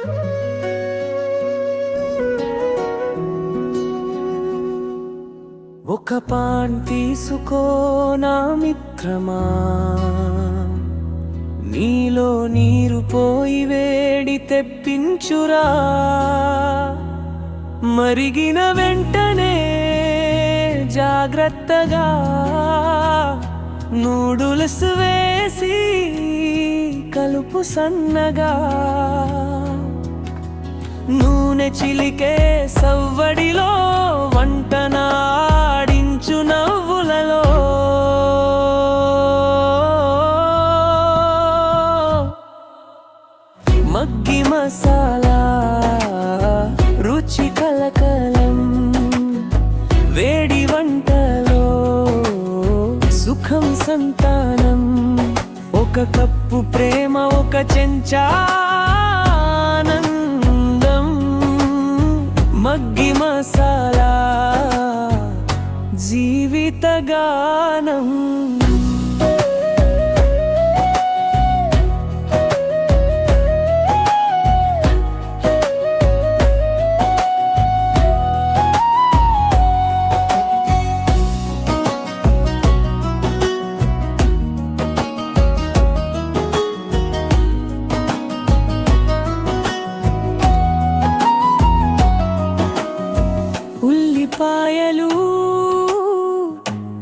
ఒక పాన్ తీసుకో నా మిత్రమా, నీలో నీరు పోయి వేడి తెప్పించురా. మరిగిన వెంటనే జాగ్రత్తగా నూడుల్స్ వేసి కలుపు సన్నగా. నూనె చిలికే సవ్వడిలో వంటనాడించు నవ్వులలో. మగ్గి మసాలా రుచి కలకలం, వేడి వంటలో సుఖం సంతానం. ఒక కప్పు ప్రేమ, ఒక చెంచా ఆనందం. మగ్గి మసాలా జీవిత గానం. ఉల్లిపాయలు,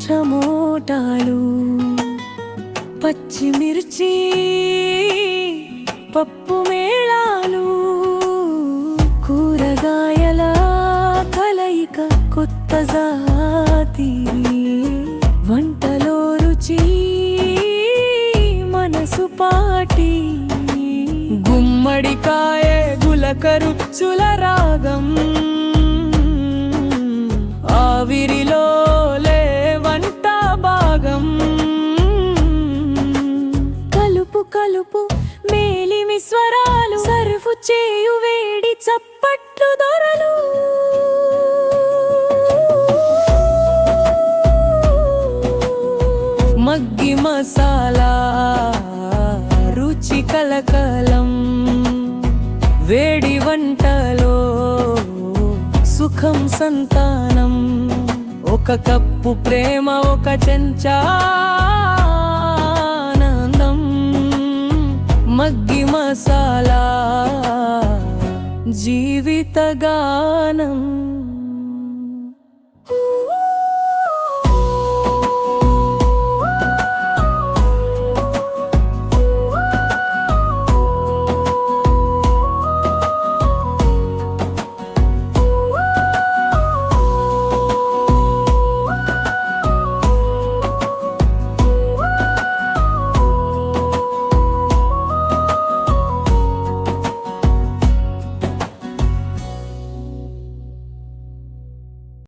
టమోటాలు, పచ్చిమిర్చి, పప్పు మేళాలు. కూరగాయల కలయిక కొత్త జాతి. వంటలో రుచి మనసు పాటి. గుమ్మడికాయ గులకరుచుల రాగం. ఆవిరిలో వంట భాగం. కలుపు కలుపు మేలిమి స్వరాలు. సర్వు చేయు వేడి చప్పట్లు దొరలు. మగ్గి మసాలా రుచి కలకలం, వేడి వంటలో సుఖం సంతానం. ఒక కప్పు ప్రేమ, ఒక చెంచా ఆనందం. మగ్గి మసాలా జీవిత గానం.